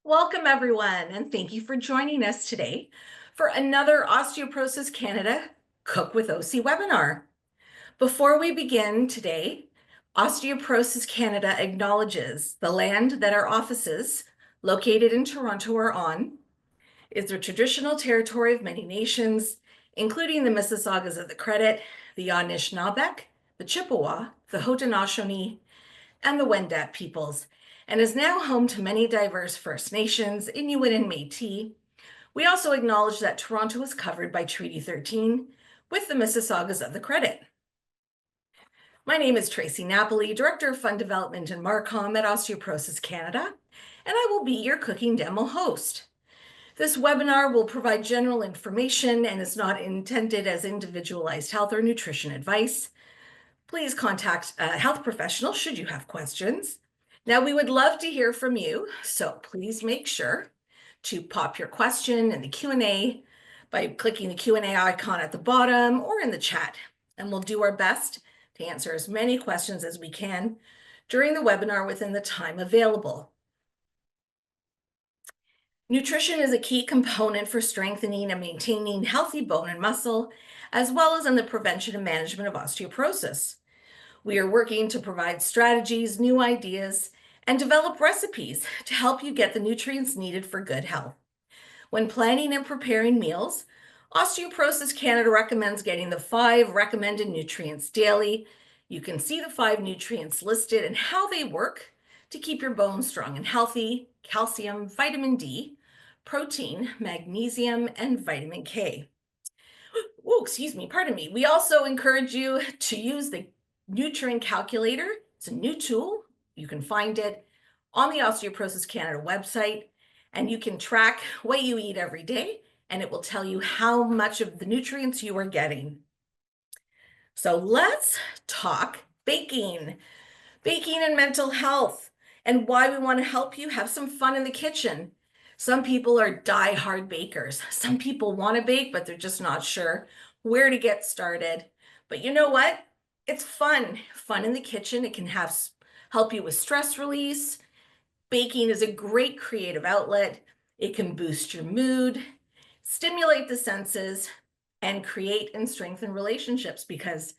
Welcome, everyone, and thank you for joining us today for another Osteoporosis Canada Cook with OC webinar. Before we begin today, Osteoporosis Canada acknowledges the land that our offices, located in Toronto, are on, is the traditional territory of many nations, including the Mississaugas of the Credit, the Anishinaabe, the Chippewa, the Haudenosaunee, and the Wendat peoples, and is now home to many diverse First Nations, Inuit, and Métis. We also acknowledge that Toronto is covered by Treaty 13 with the Mississaugas of the Credit. My name is Tracie Napoli, Director of Fund Development and MARCOM at Osteoporosis Canada, and I will be your cooking demo host. This webinar will provide general information and is not intended as individualized health or nutrition advice. Please contact a health professional should you have questions. Now, we would love to hear from you, so please make sure to pop your question in the Q&A by clicking the Q&A icon at the bottom or in the chat, and we'll do our best to answer as many questions as we can during the webinar within the time available. Nutrition is a key component for strengthening and maintaining healthy bone and muscle, as well as in the prevention and management of osteoporosis. We are working to provide strategies, new ideas, and develop recipes to help you get the nutrients needed for good health. When planning and preparing meals, Osteoporosis Canada recommends getting the 5 recommended nutrients daily. You can see the 5 nutrients listed and how they work to keep your bones strong and healthy: calcium, vitamin D, protein, magnesium, and vitamin K. Oh, excuse me, pardon me. We also encourage you to use the Nutrient Calculator. It's a new tool. You can find it on the Osteoporosis Canada website, and you can track what you eat every day, and it will tell you how much of the nutrients you are getting. So let's talk baking and mental health, and why we want to help you have some fun in the kitchen. Some people are die-hard bakers. Some people want to bake, but they're just not sure where to get started. But you know what? It's fun in the kitchen. It can help you with stress release. Baking is a great creative outlet. It can boost your mood, stimulate the senses, and create and strengthen relationships, because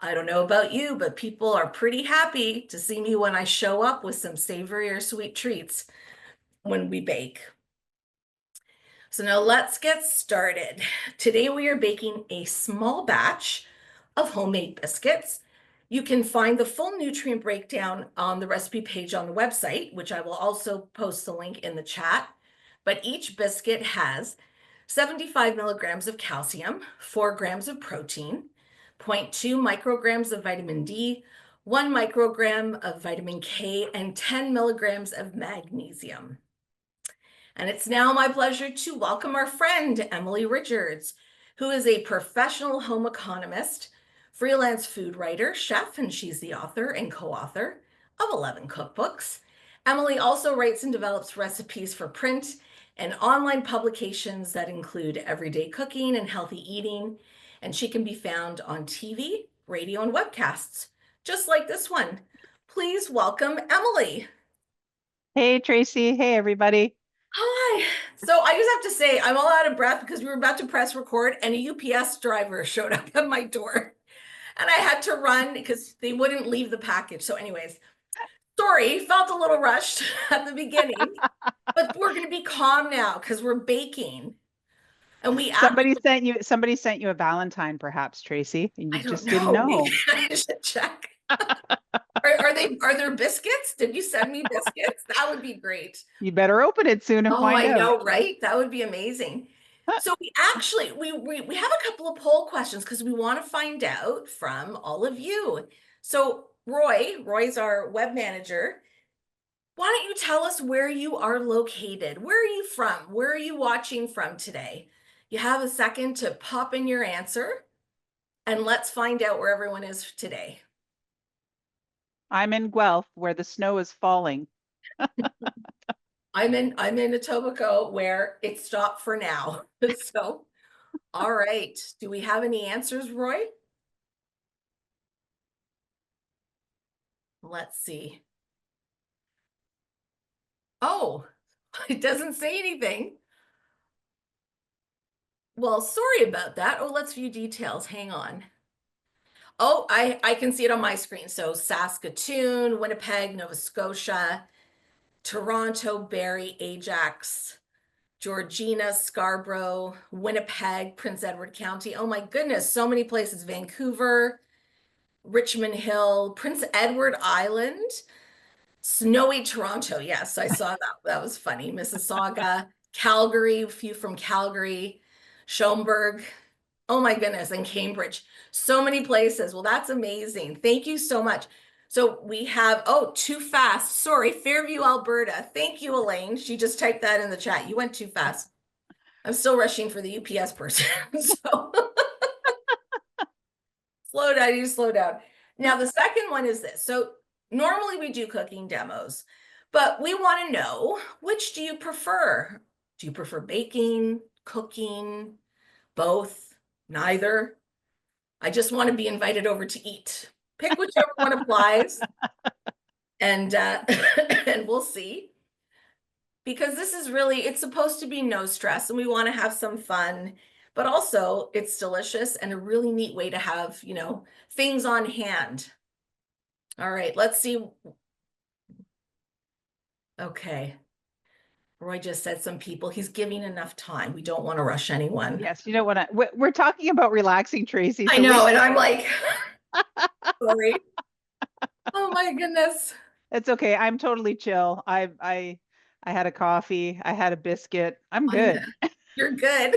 I don't know about you, but people are pretty happy to see me when I show up with some savory or sweet treats when we bake. So now let's get started. Today we are baking a small batch of homemade biscuits. You can find the full nutrient breakdown on the recipe page on the website, which I will also post the link in the chat. But each biscuit has 75 milligrams of calcium, 4 grams of protein, 0.2 micrograms of vitamin D, 1 microgram of vitamin K, and 10 milligrams of magnesium. And it's now my pleasure to welcome our friend, Emily Richards, who is a professional home economist, freelance food writer, chef, and she's the author and co-author of 11 cookbooks. Emily also writes and develops recipes for print and online publications that include everyday cooking and healthy eating, and she can be found on TV, radio, and webcasts, just like this one. Please welcome Emily. Hey, Tracie. Hey, everybody. Hi. So I just have to say, I'm all out of breath because we were about to press record and a UPS driver showed up at my door and I had to run because they wouldn't leave the package. So anyways, sorry, felt a little rushed at the beginning, but we're going to be calm now because we're baking. And Somebody sent you a Valentine, perhaps, Tracie, and you I don't just didn't know, know. maybe I should check. Are there biscuits? Did you send me biscuits? That would be great. You better open it soon and Oh, find I out. know, right? That would be amazing. So we actually we have a couple of poll questions because we want to find out from all of you. So Roy's our web manager. Why don't you tell us where you are located? Where are you from? Where are you watching from today? You have a second to pop in your answer, and let's find out where everyone is today. I'm in Guelph, where the snow is falling. I'm in Etobicoke, where it stopped for now. So, all right. Do we have any answers, Roy? Let's see. Oh, It doesn't say anything. Well, sorry about that. Oh, let's view details. Hang on. Oh, I can see it on my screen. So Saskatoon, Winnipeg, Nova Scotia, Toronto, Barrie, Ajax, Georgina, Scarborough, Winnipeg, Prince Edward County. Oh my goodness, so many places. Vancouver, Richmond Hill, Prince Edward Island, snowy Toronto. Yes, I saw that. That was funny. Mississauga, Calgary, a few from Calgary, Schomberg. Oh my goodness, and Cambridge. So many places. Well, that's amazing. Thank you so much. So we have, oh, too fast. Sorry, Fairview, Alberta. Thank you, Elaine. She just typed that in the chat. You went too fast. I'm still rushing for the UPS person. So slow down, you slow down. Now, the second one is this. So normally we do cooking demos, but we want to know, which do you prefer? Do you prefer baking, cooking, both, neither? I just want to be invited over to eat. Pick whichever one applies, and and we'll see. Because this is really, it's supposed to be no stress, and we want to have some fun, but also it's delicious and a really neat way to have, things on hand. All right, let's see. Okay. Roy just said some people, he's giving enough time. We don't want to rush anyone. Yes, you don't want to. We're talking about relaxing, Tracie. I So know, and I'm like, sorry. Oh my goodness. it's okay. I'm totally chill. I had a coffee. I had a biscuit. I'm good. You're good.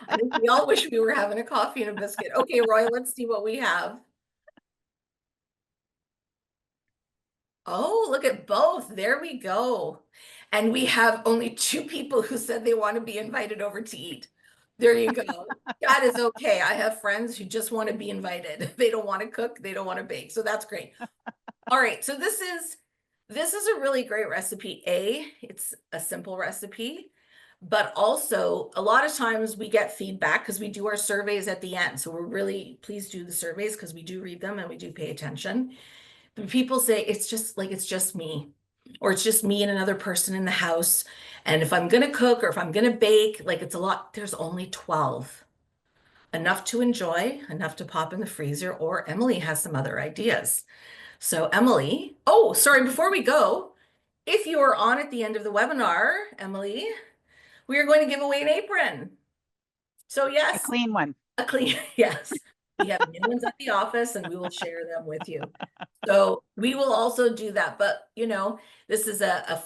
I think we all wish we were having a coffee and a biscuit. Okay, Roy, let's see what we have. Oh, look at both. There we go. And we have only 2 people who said they want to be invited over to eat. There you go. That is okay. I have friends who just want to be invited. They don't want to cook, they don't want to bake. So that's great. All right, so this is a really great recipe. It's a simple recipe, but also a lot of times we get feedback because we do our surveys at the end. So we're really, please do the surveys because we do read them and we do pay attention. But people say it's just me, or it's just me and another person in the house. And if I'm gonna cook or if I'm gonna bake, like it's a lot, there's only 12. Enough to enjoy, enough to pop in the freezer, or Emily has some other ideas. So Emily, oh, sorry, before we go, if you are on at the end of the webinar, Emily, we are going to give away an apron. So A yes, clean one. a clean, yes. We have new ones at the office and we will share them with you. So we will also do that. But, this is a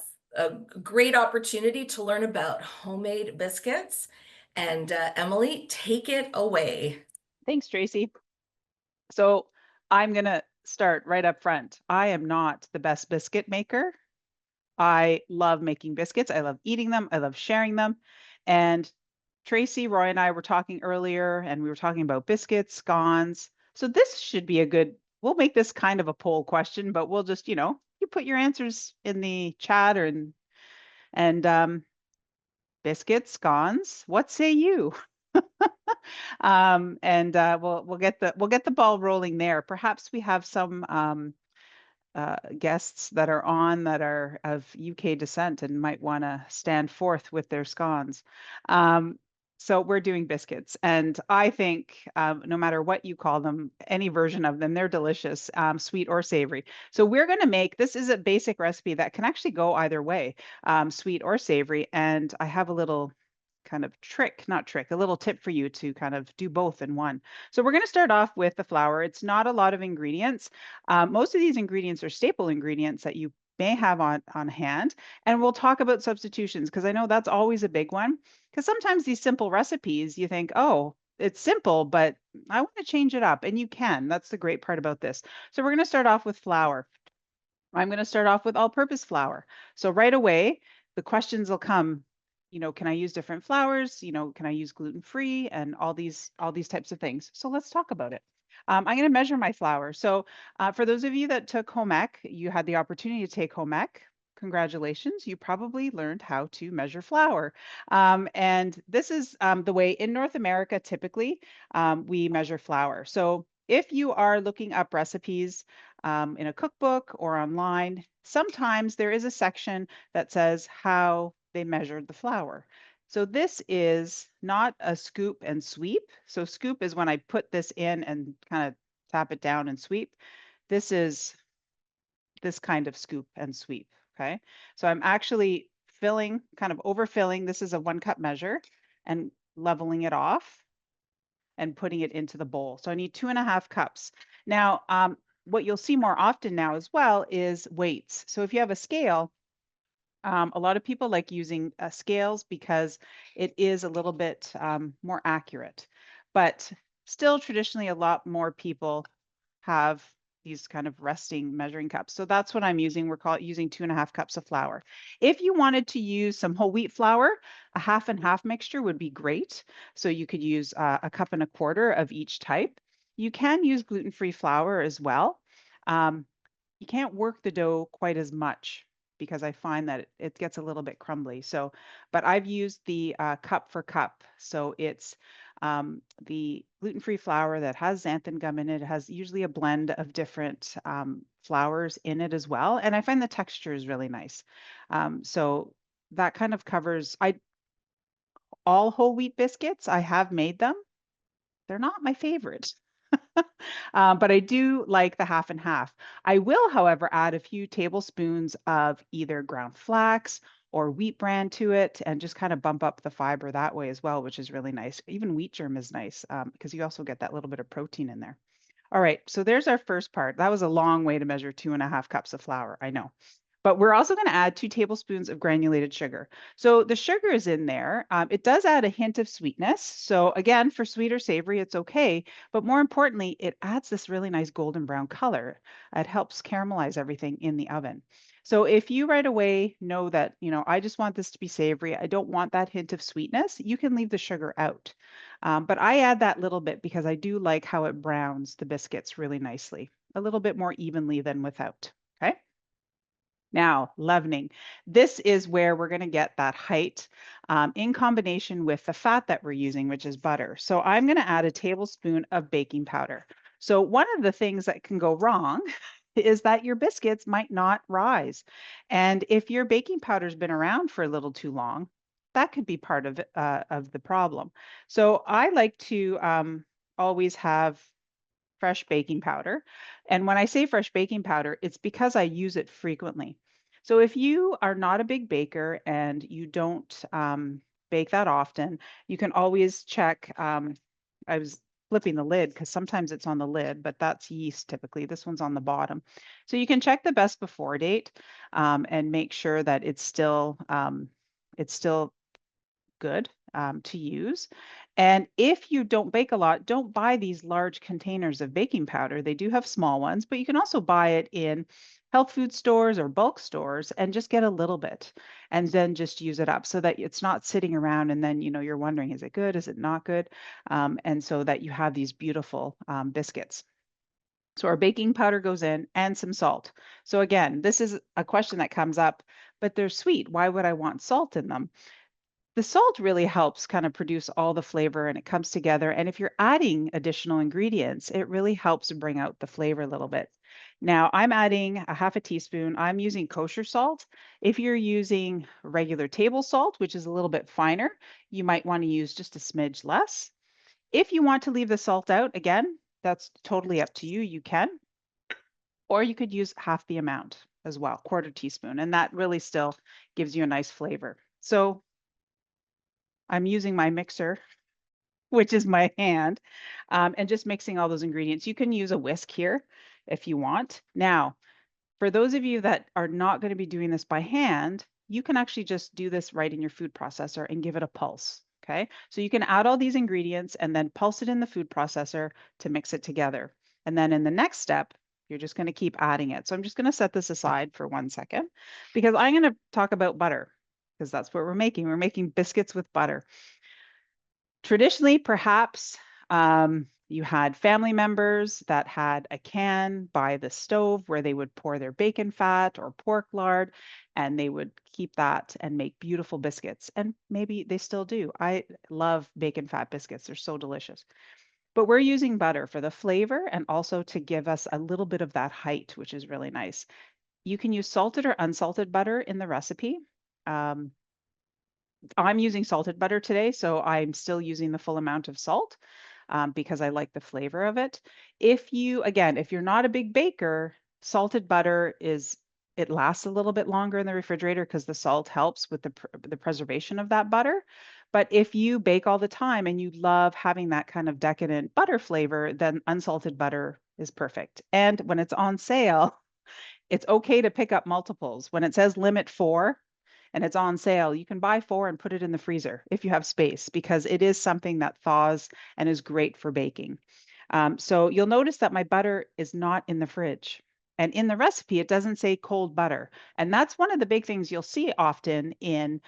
great opportunity to learn about homemade biscuits. And Emily, take it away. Thanks, Tracie. So I'm going to start right up front. I am not the best biscuit maker. I love making biscuits. I love eating them. I love sharing them. And Tracie, Roy, and I were talking earlier, and we were talking about biscuits, scones. So this should be we'll make this kind of a poll question, but we'll just, you put your answers in the chat and biscuits, scones, what say you? And we'll get the ball rolling there. Perhaps we have some guests that are on that are of UK descent and might want to stand forth with their scones. So we're doing biscuits, and I think no matter what you call them, any version of them, they're delicious, sweet or savory. So we're going to this is a basic recipe that can actually go either way, sweet or savory. And I have a little kind of a little tip for you to kind of do both in one. So we're going to start off with the flour. It's not a lot of ingredients. Most of these ingredients are staple ingredients that you may have on hand. And we'll talk about substitutions because I know that's always a big one. Because sometimes these simple recipes, you think, oh, it's simple, but I want to change it up. And you can. That's the great part about this. So we're going to start off with flour. I'm going to start off with all-purpose flour. So right away, the questions will come, can I use different flours? Can I use gluten-free and all these types of things? So let's talk about it. I'm going to measure my flour. So for those of you that took HOMEC, you had the opportunity to take HOMEC. Congratulations, you probably learned how to measure flour. And this is the way in North America, typically, we measure flour. So if you are looking up recipes in a cookbook or online, sometimes there is a section that says how they measured the flour. So this is not a scoop and sweep. So scoop is when I put this in and kind of tap it down and sweep. This is this kind of scoop and sweep, okay? So I'm actually filling, kind of overfilling. This is a 1 cup measure and leveling it off and putting it into the bowl. So I need 2.5 cups. Now, what you'll see more often now as well is weights. So if you have a scale, a lot of people like using scales because it is a little bit more accurate, but still traditionally a lot more people have these kind of resting measuring cups. So that's what I'm using. We're using 2.5 cups of flour. If you wanted to use some whole wheat flour, a half and half mixture would be great. So you could use 1.25 cups of each type. You can use gluten-free flour as well. You can't work the dough quite as much because I find that it gets a little bit crumbly. So, but I've used the cup for cup. So it's the gluten-free flour that has xanthan gum in it. It has usually a blend of different flours in it as well. And I find the texture is really nice. So that kind of covers all whole wheat biscuits. I have made them. They're not my favorite. But I do like the half and half. I will, however, add a few tablespoons of either ground flax or wheat bran to it and just kind of bump up the fiber that way as well, which is really nice. Even wheat germ is nice because you also get that little bit of protein in there. All right, so there's our first part. That was a long way to measure 2.5 cups of flour, I know. But we're also going to add 2 tablespoons of granulated sugar. So the sugar is in there. It does add a hint of sweetness. So again, for sweet or savory, it's okay. But more importantly, it adds this really nice golden brown color. It helps caramelize everything in the oven. So if you right away know that, I just want this to be savory, I don't want that hint of sweetness, you can leave the sugar out. But I add that little bit because I do like how it browns the biscuits really nicely, a little bit more evenly than without. Okay. Now, leavening. This is where we're going to get that height in combination with the fat that we're using, which is butter. So I'm going to add a tablespoon of baking powder. So one of the things that can go wrong is that your biscuits might not rise. And if your baking powder's been around for a little too long, that could be part of the problem. So I like to always have fresh baking powder. And when I say fresh baking powder, it's because I use it frequently. So if you are not a big baker and you don't bake that often, you can always check. I was flipping the lid because sometimes it's on the lid, but that's yeast typically. This one's on the bottom. So you can check the best before date and make sure that it's still good to use. And if you don't bake a lot, don't buy these large containers of baking powder. They do have small ones, but you can also buy it in health food stores or bulk stores and just get a little bit and then just use it up so that it's not sitting around and then you're wondering, is it good, is it not good, and so that you have these beautiful biscuits. So our baking powder goes in and some salt. So again, this is a question that comes up, but they're sweet, why would I want salt in them? The salt really helps kind of produce all the flavor and it comes together. And if you're adding additional ingredients, it really helps to bring out the flavor a little bit. Now I'm adding a half a teaspoon. I'm using kosher salt. If you're using regular table salt, which is a little bit finer, you might want to use just a smidge less. If you want to leave the salt out, again, that's totally up to you. You can, or you could use half the amount as well, quarter teaspoon, and that really still gives you a nice flavor. So I'm using my mixer, which is my hand, and just mixing all those ingredients. You can use a whisk here if you want. Now, for those of you that are not going to be doing this by hand, you can actually just do this right in your food processor and give it a pulse. Okay, so you can add all these ingredients and then pulse it in the food processor to mix it together. And then in the next step, you're just going to keep adding it. So I'm just going to set this aside for 1 second because I'm going to talk about butter because that's what we're making. We're making biscuits with butter. Traditionally, perhaps you had family members that had a can by the stove where they would pour their bacon fat or pork lard, and they would keep that and make beautiful biscuits. And maybe they still do. I love bacon fat biscuits. They're so delicious. But we're using butter for the flavor and also to give us a little bit of that height, which is really nice. You can use salted or unsalted butter in the recipe. I'm using salted butter today, so I'm still using the full amount of salt because I like the flavor of it. Again, if you're not a big baker, salted butter it lasts a little bit longer in the refrigerator because the salt helps with the preservation of that butter. But if you bake all the time and you love having that kind of decadent butter flavor, then unsalted butter is perfect. And when it's on sale, it's okay to pick up multiples. When it says limit 4 and it's on sale, you can buy 4 and put it in the freezer if you have space, because it is something that thaws and is great for baking. So you'll notice that my butter is not in the fridge. And in the recipe, it doesn't say cold butter. And that's one of the big things you'll see often in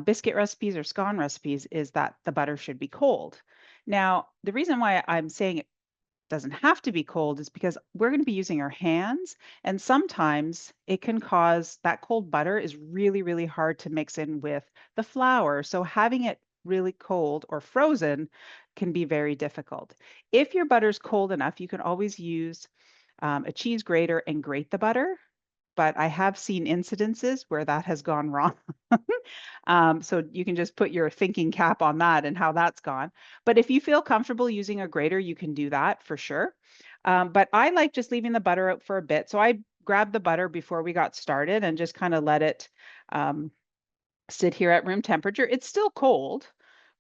biscuit recipes or scone recipes, is that the butter should be cold. Now, the reason why I'm saying doesn't have to be cold is because we're going to be using our hands, and sometimes it can cause that cold butter is really, really hard to mix in with the flour. So having it really cold or frozen can be very difficult. If your butter's cold enough, you can always use a cheese grater and grate the butter, but I have seen incidences where that has gone wrong. So you can just put your thinking cap on that and how that's gone. But if you feel comfortable using a grater, you can do that for sure. But I like just leaving the butter out for a bit. So I grabbed the butter before we got started and just kind of let it um, sit here at room temperature. It's still cold.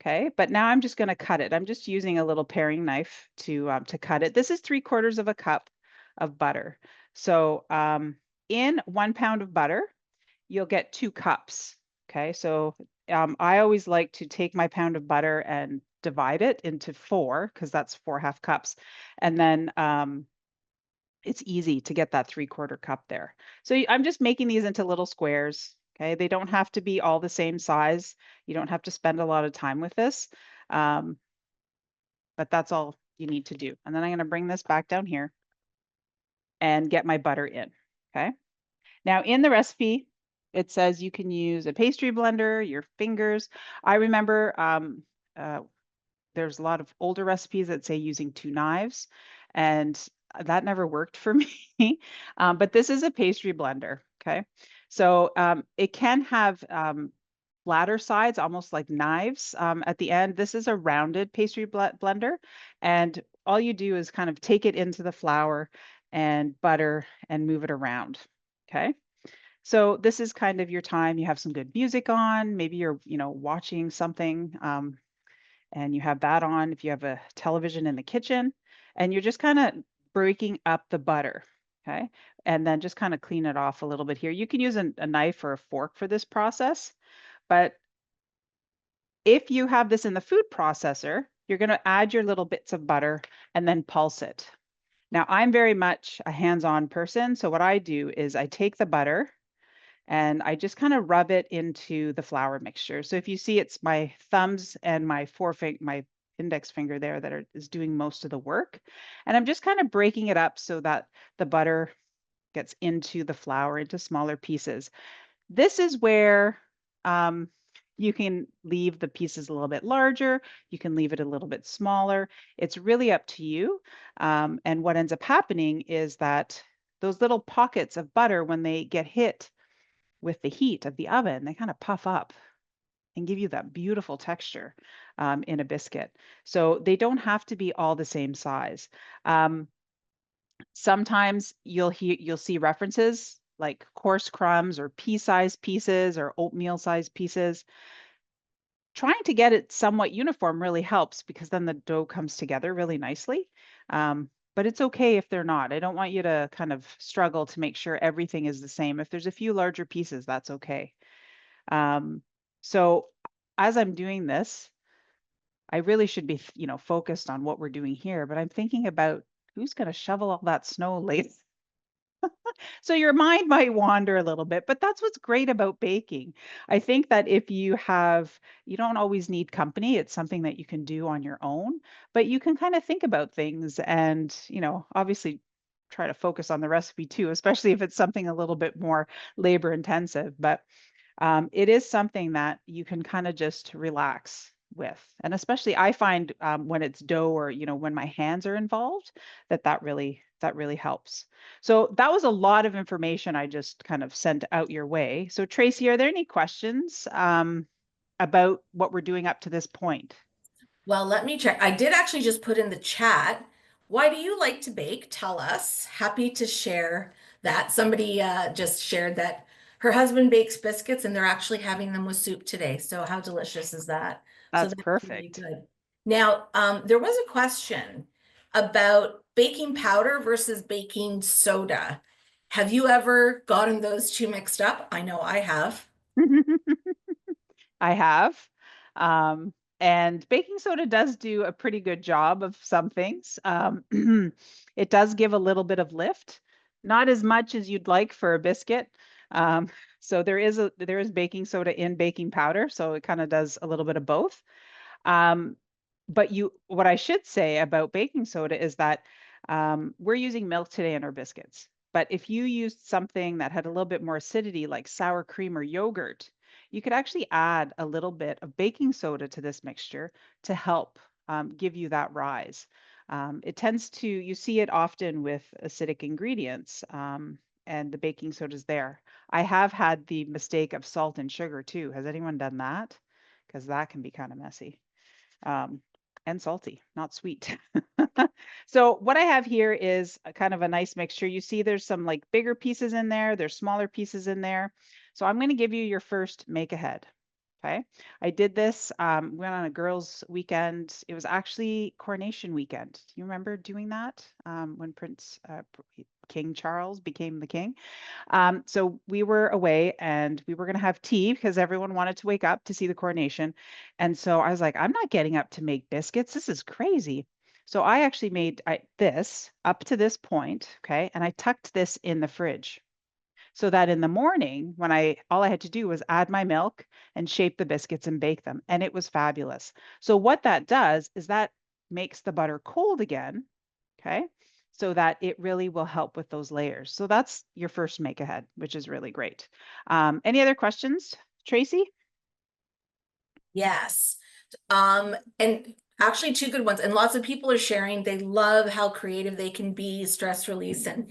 Okay, but now I'm just going to cut it. I'm just using a little paring knife to cut it. This is 3/4 of a cup of butter. So in 1 pound of butter, you'll get 2 cups. Okay, so I always like to take my pound of butter and divide it into 4, because that's 4 half cups. And then it's easy to get that 3/4 cup there. So I'm just making these into little squares. Okay, they don't have to be all the same size. You don't have to spend a lot of time with this, um, but that's all you need to do. And then I'm going to bring this back down here and get my butter in. Okay. Now in the recipe, it says you can use a pastry blender, your fingers. I remember uh, there's a lot of older recipes that say using 2 knives, and that never worked for me. But this is a pastry blender, okay? So it can have flatter sides, almost like knives at the end. This is a rounded pastry blender, and all you do is kind of take it into the flour and butter and move it around, okay? So this is kind of your time. You have some good music on. Maybe you're, watching something, and you have that on if you have a television in the kitchen, and you're just kind of breaking up the butter. Okay. And then just kind of clean it off a little bit here. You can use a knife or a fork for this process, but if you have this in the food processor, you're going to add your little bits of butter and then pulse it. Now, I'm very much a hands-on person. So what I do is I take the butter and I just kind of rub it into the flour mixture. So if you see, it's my thumbs and my index finger there that is doing most of the work. And I'm just kind of breaking it up so that the butter gets into the flour, into smaller pieces. This is where um, you can leave the pieces a little bit larger. You can leave it a little bit smaller. It's really up to you. And what ends up happening is that those little pockets of butter, when they get hit with the heat of the oven, they kind of puff up and give you that beautiful texture in a biscuit. So they don't have to be all the same size. Sometimes you'll see references like coarse crumbs or pea-sized pieces or oatmeal-sized pieces. Trying to get it somewhat uniform really helps, because then the dough comes together really nicely. But it's okay if they're not. I don't want you to kind of struggle to make sure everything is the same. If there's a few larger pieces, that's okay. So as I'm doing this, I really should be, focused on what we're doing here, but I'm thinking about who's going to shovel all that snow later. So your mind might wander a little bit, but that's what's great about baking. I think that if you don't always need company. It's something that you can do on your own, but you can kind of think about things and, obviously try to focus on the recipe too, especially if it's something a little bit more labor intensive. But it is something that you can kind of just relax with. And especially I find when it's dough, or, when my hands are involved, that really helps. So that was a lot of information I just kind of sent out your way. So Tracie, are there any questions about what we're doing up to this point? Well, let me check. I did actually just put in the chat. Why do you like to bake? Tell us. Happy to share that. Somebody just shared that her husband bakes biscuits and they're actually having them with soup today. So how delicious is that? So That's that's really perfect. good. Now, there was a question about baking powder versus baking soda. Have you ever gotten those two mixed up? I know I have. I have. Um, and baking soda does do a pretty good job of some things. It does give a little bit of lift, not as much as you'd like for a biscuit. Um, so there is baking soda in baking powder, so it kind of does a little bit of both. Um, but what I should say about baking soda is that we're using milk today in our biscuits. But if you used something that had a little bit more acidity, like sour cream or yogurt, you could actually add a little bit of baking soda to this mixture to help give you that rise. You see it often with acidic ingredients, and the baking soda is there. I have had the mistake of salt and sugar too. Has anyone done that? Because that can be kind of messy, um, and salty, not sweet. So what I have here is a kind of a nice mixture. You see there's some like bigger pieces in there, there's smaller pieces in there. So I'm going to give you your first make ahead. Okay. I did this, went on a girls' weekend. It was actually coronation weekend. Do you remember doing that when King Charles became the king? So we were away and we were going to have tea because everyone wanted to wake up to see the coronation. And so I was like, I'm not getting up to make biscuits. This is crazy. So I actually made this up to this point, okay? And I tucked this in the fridge so that in the morning when all I had to do was add my milk and shape the biscuits and bake them. And it was fabulous. So what that does is that makes the butter cold again, okay? So that it really will help with those layers. So that's your first make ahead, which is really great. Any other questions, Tracie? Yes. And actually two good ones. And lots of people are sharing. They love how creative they can be, stress release, and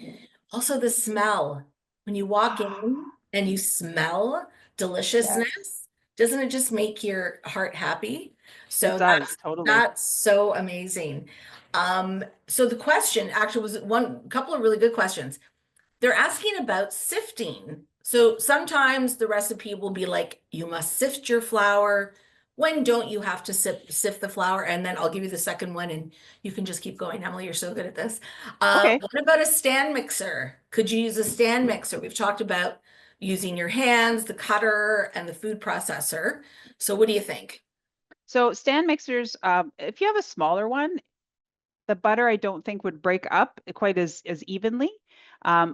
also the smell. When you walk in and you smell Yes, deliciousness, doesn't it just make your heart happy? it So does, totally. that's so amazing. So the question actually was one couple of really good questions. They're asking about sifting. So sometimes the recipe will be like, you must sift your flour. When don't you have to sift the flour? And then I'll give you the second one and you can just keep going. Emily, you're so good at this. Okay. What about a stand mixer? Could you use a stand mixer? We've talked about using your hands, the cutter, and the food processor. So what do you think? So stand mixers, if you have a smaller one, the butter I don't think would break up quite as evenly.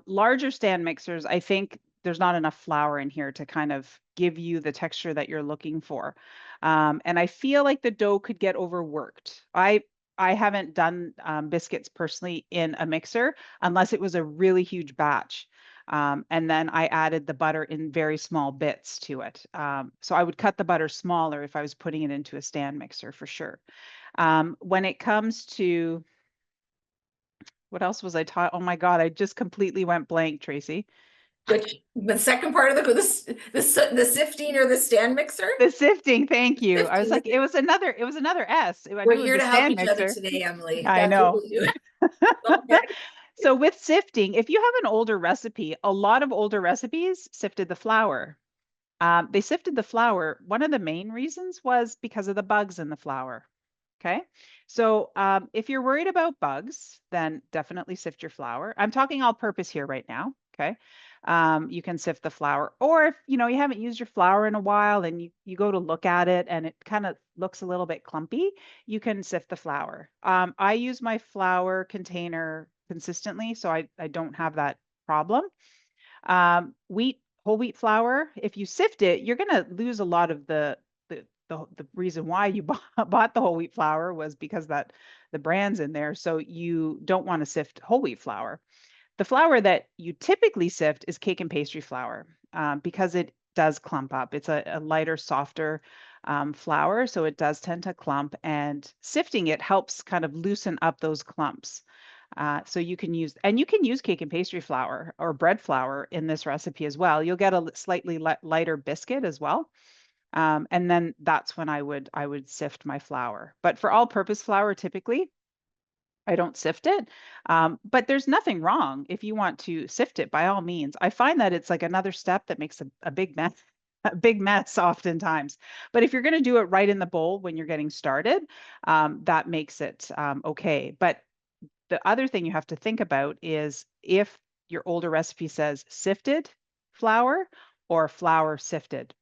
Larger stand mixers, I think there's not enough flour in here to kind of give you the texture that you're looking for. And I feel like the dough could get overworked. I haven't done biscuits personally in a mixer unless it was a really huge batch. And then I added the butter in very small bits to it. So I would cut the butter smaller if I was putting it into a stand mixer for sure. When it comes to what else was I taught? Oh my God, I just completely went blank, Tracie. Which the second part of the sifting or the stand mixer? The sifting, thank you. I was Sifting. like, it was another S. I We're knew it was here a to help stand each other mixer. today, Emily. I That's what know. we'll do. Go ahead. So with sifting, if you have an older recipe, a lot of older recipes sifted the flour. They sifted the flour. One of the main reasons was because of the bugs in the flour. Okay. So if you're worried about bugs, then definitely sift your flour. I'm talking all purpose here right now. Okay. You can sift the flour, or if you haven't used your flour in a while and you go to look at it and it kind of looks a little bit clumpy, you can sift the flour. I use my flour container consistently, so I don't have that problem. Whole wheat flour, if you sift it, you're going to lose a lot of the reason why you bought the whole wheat flour was because that the brand's in there. So you don't want to sift whole wheat flour. The flour that you typically sift is cake and pastry flour, because it does clump up. It's a lighter, softer flour, so it does tend to clump, and sifting it helps kind of loosen up those clumps. So you can use cake and pastry flour or bread flour in this recipe as well. You'll get a slightly lighter biscuit as well. And then that's when I would sift my flour. But for all-purpose flour, typically, I don't sift it. But there's nothing wrong if you want to sift it, by all means. I find that it's like another step that makes a big mess, a big mess oftentimes. But if you're going to do it right in the bowl when you're getting started, that makes it okay. But the other thing you have to think about is if your older recipe says sifted flour or flour sifted,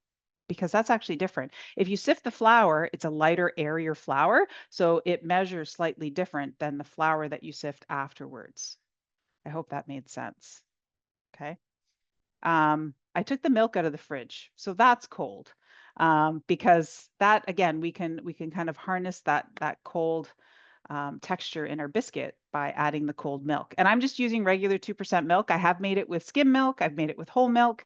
because that's actually different. If you sift the flour, it's a lighter, airier flour, so it measures slightly different than the flour that you sift afterwards. I hope that made sense. Okay. I took the milk out of the fridge, so that's cold, because that, again, we can kind of harness that cold texture in our biscuit by adding the cold milk. And I'm just using regular 2% milk. I have made it with skim milk. I've made it with whole milk.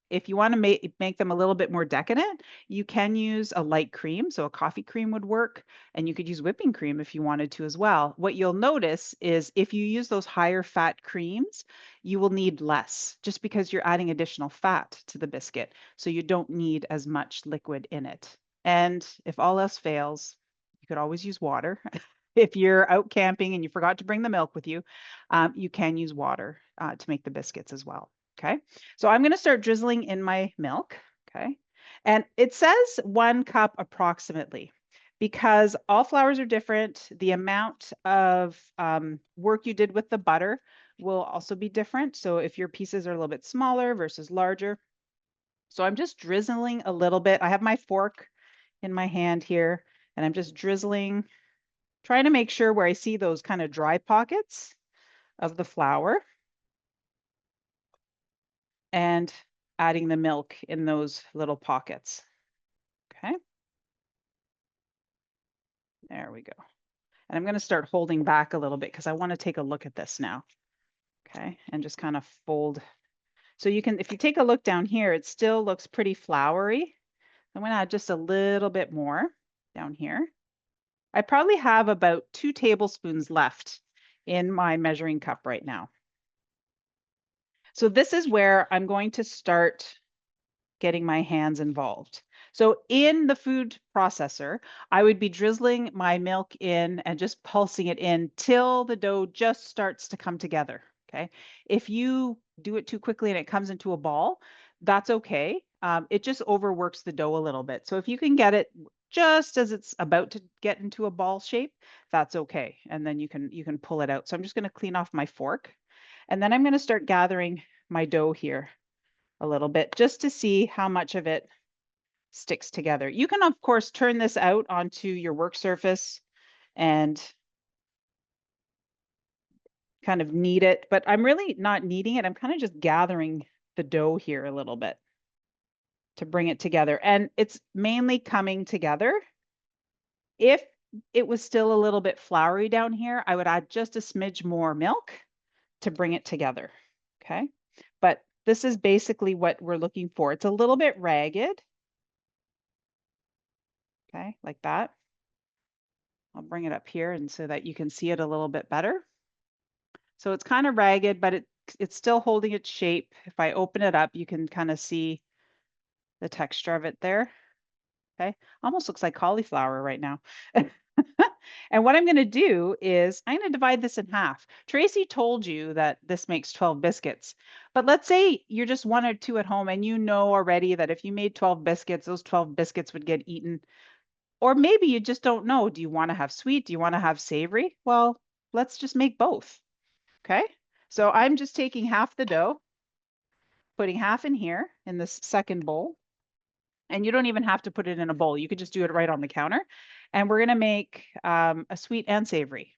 If you want to make them a little bit more decadent, you can use a light cream. So a coffee cream would work, and you could use whipping cream if you wanted to as well. What you'll notice is if you use those higher fat creams, you will need less just because you're adding additional fat to the biscuit. So you don't need as much liquid in it. And if all else fails, you could always use water. If you're out camping and you forgot to bring the milk with you, you can use water to make the biscuits as well. Okay, so I'm going to start drizzling in my milk. Okay, and it says 1 cup approximately because all flours are different. The amount of work you did with the butter will also be different. So if your pieces are a little bit smaller versus larger. So I'm just drizzling a little bit. I have my fork in my hand here, and I'm just drizzling, trying to make sure where I see those kind of dry pockets of the flour, and adding the milk in those little pockets. Okay. There we go. And I'm going to start holding back a little bit because I want to take a look at this now. Okay. And just kind of fold. So you can, if you take a look down here, it still looks pretty floury. I'm going to add just a little bit more down here. I probably have about 2 tablespoons left in my measuring cup right now. So this is where I'm going to start getting my hands involved. So in the food processor, I would be drizzling my milk in and just pulsing it in till the dough just starts to come together. Okay. If you do it too quickly and it comes into a ball, that's okay. It just overworks the dough a little bit. So if you can get it just as it's about to get into a ball shape, that's okay. And then you can pull it out. So I'm just going to clean off my fork, and then I'm going to start gathering my dough here a little bit just to see how much of it sticks together. You can, of course, turn this out onto your work surface and kind of knead it, but I'm really not kneading it. I'm kind of just gathering the dough here a little bit to bring it together. And it's mainly coming together. If it was still a little bit floury down here, I would add just a smidge more milk to bring it together. Okay. But this is basically what we're looking for. It's a little bit ragged. Okay, like that. I'll bring it up here and so that you can see it a little bit better. So it's kind of ragged, but it's still holding its shape. If I open it up, you can kind of see the texture of it there. Okay, almost looks like cauliflower right now. And what I'm going to do is I'm going to divide this in half. Tracie told you that this makes 12 biscuits, but let's say you're just 1 or 2 at home and you know already that if you made 12 biscuits, those 12 biscuits would get eaten. Or maybe you just don't know. Do you want to have sweet? Do you want to have savory? Well, let's just make both. Okay. So I'm just taking half the dough, putting half in here in this second bowl. And you don't even have to put it in a bowl. You could just do it right on the counter. And we're going to make a sweet and savory.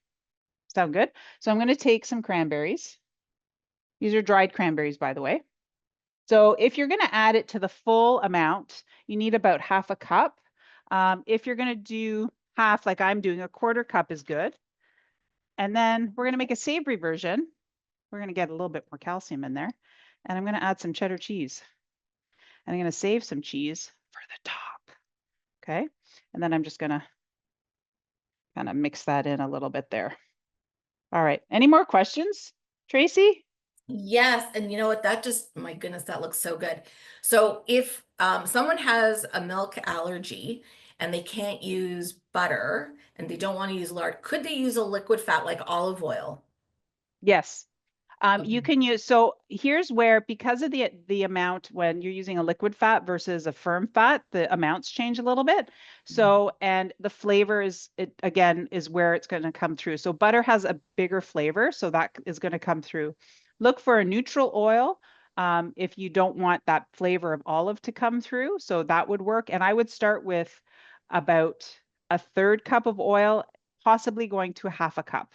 Sound good? So I'm going to take some cranberries. These are dried cranberries, by the way. So if you're going to add it to the full amount, you need about half a cup. If you're going to do half, like I'm doing, 1/4 cup is good. And then we're going to make a savory version. We're going to get a little bit more calcium in there. And I'm going to add some cheddar cheese. And I'm going to save some cheese for the top. Okay. And then I'm just going to kind of mix that in a little bit there. All right. Any more questions, Tracie? Yes, and you know what? That just, my goodness, that looks so good. So if someone has a milk allergy and they can't use butter and they don't want to use lard, could they use a liquid fat like olive oil? Yes. You Okay. can use, so here's where, because of the amount when you're using a liquid fat versus a firm fat, the amounts change a little bit. So, and the flavor is, it again, is where it's going to come through. So butter has a bigger flavor, so that is going to come through. Look for a neutral oil if you don't want that flavor of olive to come through. So that would work. And I would start with about a third cup of oil, possibly going to a half a cup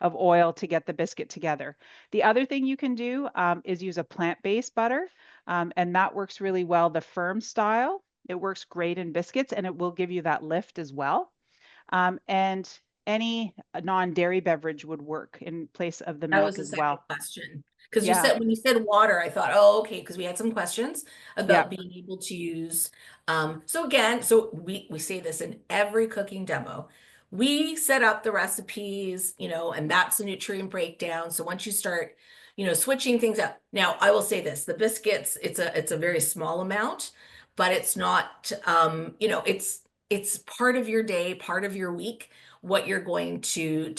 of oil to get the biscuit together. The other thing you can do is use a plant-based butter, and that works really well. The firm style, it works great in biscuits, and it will give you that lift as well. And any non-dairy beverage would work in place of the That was milk the as second well. question. Because you Yeah, said, when you said water, I thought, oh, okay, because we had some questions yeah, about being able to use. So again, so we say this in every cooking demo. We set up the recipes, and that's the nutrient breakdown. So once you start, switching things up. Now, I will say this, the biscuits, it's a very small amount, but it's not, it's part of your day, part of your week, what you're going to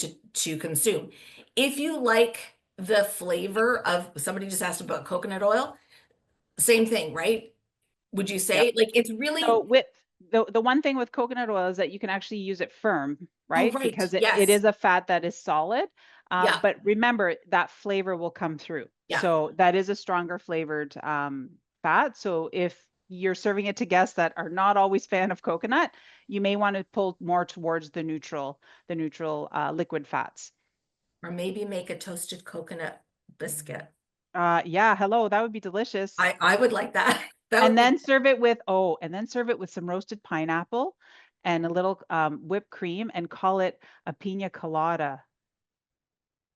consume. If you like the flavor of, somebody just asked about coconut oil, same thing, right? Would you yeah. say like it's So really, with the one thing with coconut oil is that you can actually use it firm, oh, right? right. Because it Yes. is a fat that is solid. Yeah. But remember that flavor will come through. Yeah. So that is a stronger flavored fat. So if you're serving it to guests that are not always fan of coconut, you may want to pull more towards the neutral liquid fats. Or maybe make a toasted coconut biscuit. Yeah, hello, that would be delicious. I would like that. That would And be, then serve it with, oh, and then serve it with some roasted pineapple and a little whipped cream and call it a pina colada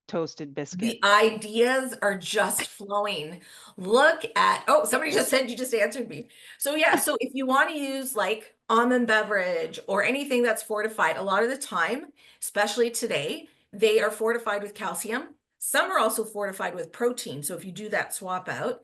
toasted biscuit. the ideas are just flowing. Look at, oh, somebody just said, you just answered me. So yeah, so if you want to use like almond beverage or anything that's fortified, a lot of the time, especially today, they are fortified with calcium. Some are also fortified with protein. So if you do that swap out,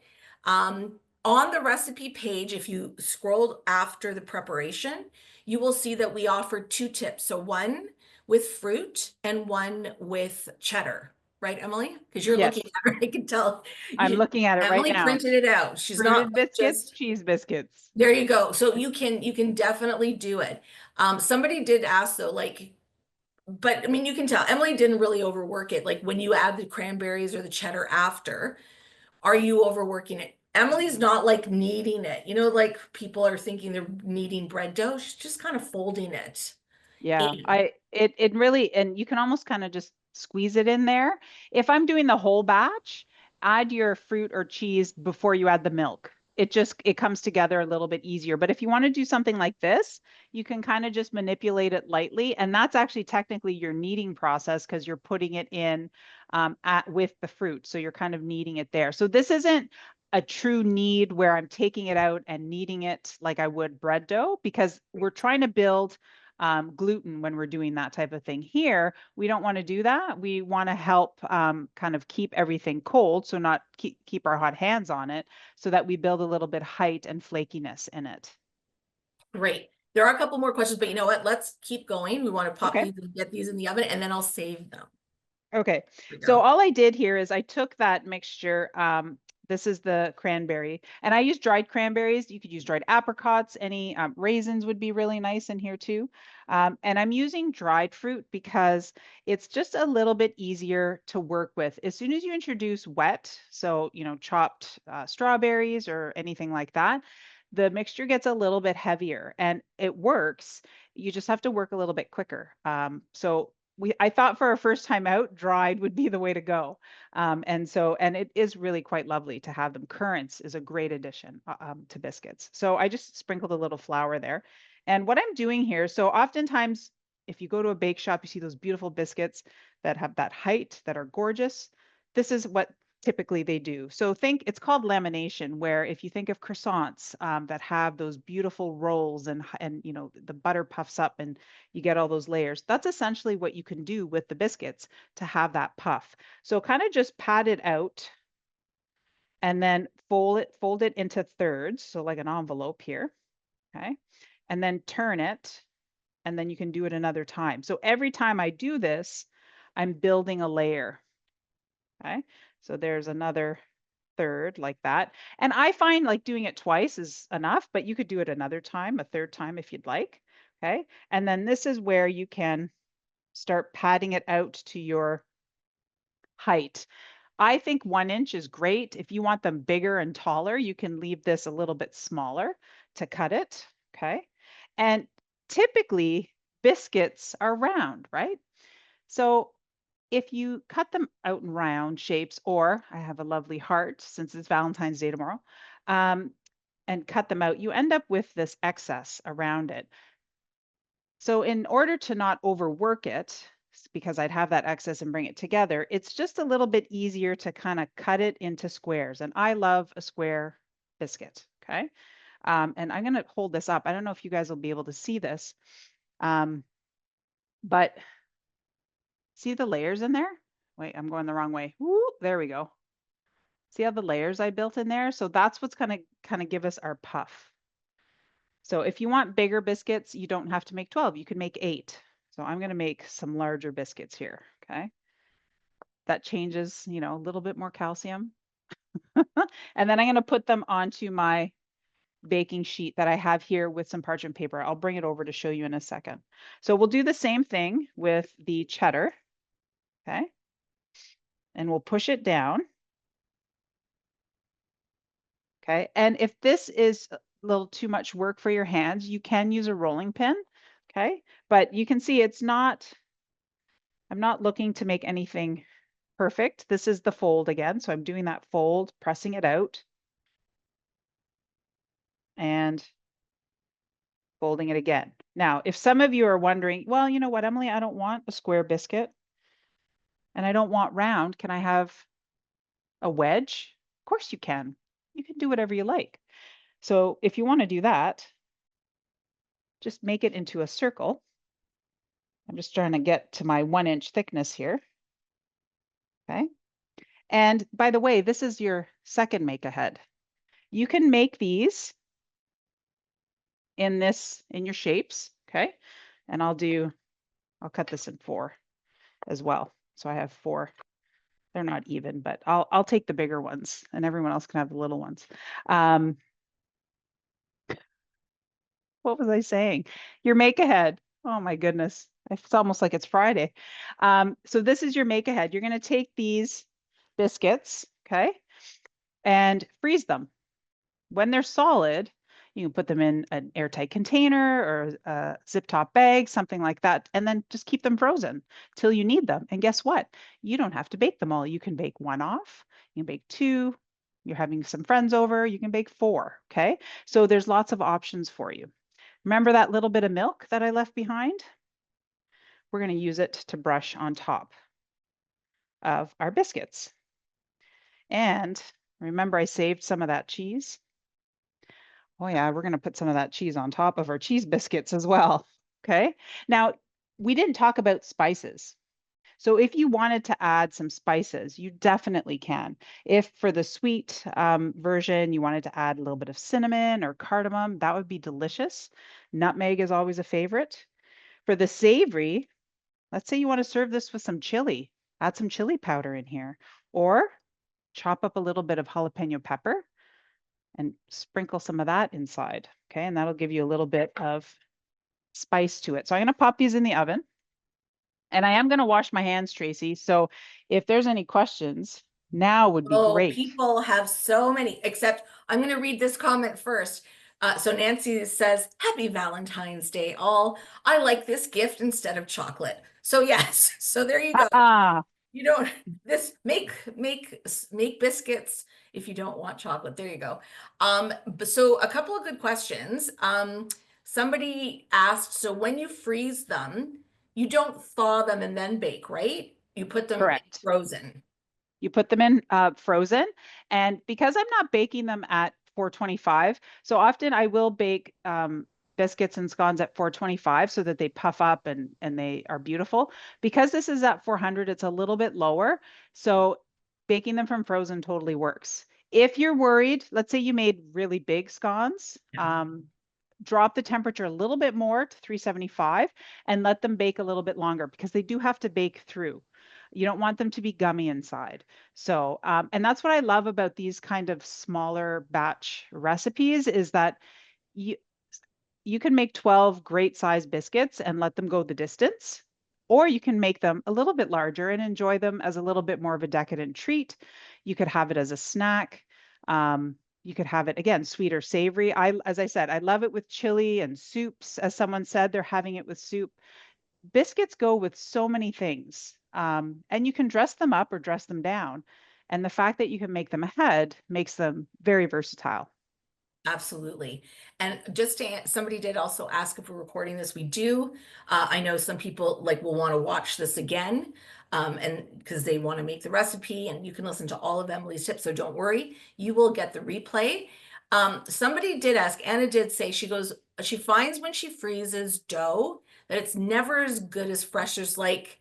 on the recipe page, if you scroll after the preparation, you will see that we offered two tips. So one with fruit and one with cheddar, right, Emily? Because you're looking Yes, at her, I can tell. I'm looking at it right Emily now. printed it out. She's not Fruited like biscuits, just, cheese biscuits. there you go. So you can definitely do it. Somebody did ask though, like, but I mean, you can tell Emily didn't really overwork it. Like when you add the cranberries or the cheddar after, are you overworking it? Emily's not like kneading it. Like people are thinking they're kneading bread dough. She's just kind of folding it Yeah, in. it really, and you can almost kind of just squeeze it in there. If I'm doing the whole batch, add your fruit or cheese before you add the milk. It comes together a little bit easier. But if you want to do something like this, you can kind of just manipulate it lightly, and that's actually technically your kneading process because you're putting it in with the fruit. So you're kind of kneading it there. So this isn't a true knead where I'm taking it out and kneading it like I would bread dough because we're trying to build gluten when we're doing that type of thing. Here, we don't want to do that. We want to help kind of keep everything cold, so not keep our hot hands on it, so that we build a little bit height and flakiness in it. Great. There are a couple more questions, but you know what? Let's keep going. We want to pop Okay. these and get these in the oven, and then I'll save them. Okay. Here we So go. all I did here is I took that mixture. This is the cranberry, and I use dried cranberries. You could use dried apricots. Any raisins would be really nice in here too. And I'm using dried fruit because it's just a little bit easier to work with. As soon as you introduce wet, so chopped strawberries or anything like that, the mixture gets a little bit heavier, and it works. You just have to work a little bit quicker. So I thought for our first time out, dried would be the way to go. And it is really quite lovely to have them. Currants is a great addition to biscuits. So I just sprinkled a little flour there. And what I'm doing here, so oftentimes if you go to a bake shop, you see those beautiful biscuits that have that height that are gorgeous. This is what typically they do. So think it's called lamination, where if you think of croissants that have those beautiful rolls and the butter puffs up and you get all those layers. That's essentially what you can do with the biscuits to have that puff. So kind of just pat it out and then fold it into thirds, so like an envelope here, okay? And then turn it, and then you can do it another time. So every time I do this, I'm building a layer, okay? So there's another third like that. And I find like doing it twice is enough, but you could do it another time, a third time if you'd like, okay? And then this is where you can start padding it out to your height. I think 1 inch is great. If you want them bigger and taller, you can leave this a little bit smaller to cut it, okay? And typically biscuits are round, right? So if you cut them out in round shapes, or I have a lovely heart since it's Valentine's Day tomorrow, and cut them out, you end up with this excess around it. So in order to not overwork it, because I'd have that excess and bring it together, it's just a little bit easier to kind of cut it into squares. And I love a square biscuit, okay? And I'm gonna hold this up. I don't know if you guys will be able to see this, but see the layers in there? Wait, I'm going the wrong way. Woo, there we go. See how the layers I built in there? So that's what's gonna kind of give us our puff. So if you want bigger biscuits, you don't have to make 12, you can make 8. So I'm gonna make some larger biscuits here, okay? That changes, you know, a little bit more calcium. And then I'm gonna put them onto my baking sheet that I have here with some parchment paper. I'll bring it over to show you in a second. So we'll do the same thing with the cheddar, okay? And we'll push it down. Okay, and if this is a little too much work for your hands, you can use a rolling pin, okay? But you can see it's not, I'm not looking to make anything perfect. This is the fold again, so I'm doing that fold, pressing it out, and folding it again. Now, if some of you are wondering, well, you know what, Emily, I don't want a square biscuit, and I don't want round, can I have a wedge? Of course you can. You can do whatever you like. So if you want to do that, just make it into a circle. I'm just trying to get to my 1 inch thickness here. Okay. And by the way, this is your second make ahead. You can make these in your shapes. Okay. And I'll cut this in 4 as well. So I have 4. They're not even, but I'll take the bigger ones and everyone else can have the little ones. What was I saying? Your make ahead. Oh my goodness. It's almost like it's Friday. So this is your make ahead. You're going to take these biscuits, okay, and freeze them. When they're solid, you can put them in an airtight container or a zip top bag, something like that, and then just keep them frozen till you need them. And guess what? You don't have to bake them all. You can bake 1 off, you can bake 2, you're having some friends over, you can bake 4, okay? So there's lots of options for you. Remember that little bit of milk that I left behind? We're going to use it to brush on top of our biscuits. And remember I saved some of that cheese? Oh yeah, we're going to put some of that cheese on top of our cheese biscuits as well. Okay. Now, we didn't talk about spices. So if you wanted to add some spices, you definitely can. If for the sweet version, you wanted to add a little bit of cinnamon or cardamom, that would be delicious. Nutmeg is always a favorite. For the savory, let's say you want to serve this with some chili, add some chili powder in here, or chop up a little bit of jalapeno pepper and sprinkle some of that inside. Okay, and that'll give you a little bit of spice to it. So I'm going to pop these in the oven. And I am going to wash my hands, Tracie. So if there's any questions, now would be Oh, great. people have so many, except I'm going to read this comment first. So Nancy says, Happy Valentine's Day, all. I like this gift instead of chocolate. So yes, so there you go. Ah, You don't make biscuits if you don't want chocolate. There you go. So a couple of good questions. Somebody asked, so when you freeze them, you don't thaw them and then bake, right? You put them in correct. frozen. You put them in frozen. And because I'm not baking them at 425, so often I will bake biscuits and scones at 425 so that they puff up and they are beautiful. Because this is at 400, it's a little bit lower. So baking them from frozen totally works. If you're worried, let's say you made really big scones, drop the temperature a little bit more to 375 and let them bake a little bit longer because they do have to bake through. You don't want them to be gummy inside. So, and that's what I love about these kind of smaller batch recipes is that you you can make 12 great size biscuits and let them go the distance, or you can make them a little bit larger and enjoy them as a little bit more of a decadent treat. You could have it as a snack. Um, you could have it again, sweet or savory. As I said, I love it with chili and soups. As someone said, they're having it with soup. Biscuits go with so many things, and you can dress them up or dress them down. And the fact that you can make them ahead makes them very versatile. Absolutely. And just to, somebody did also ask if we're recording this. We do. I know some people like will want to watch this again, and because they want to make the recipe, and you can listen to all of Emily's tips. So don't worry, you will get the replay. Somebody did ask, Anna did say, she goes, she finds when she freezes dough that it's never as good as fresh. There's like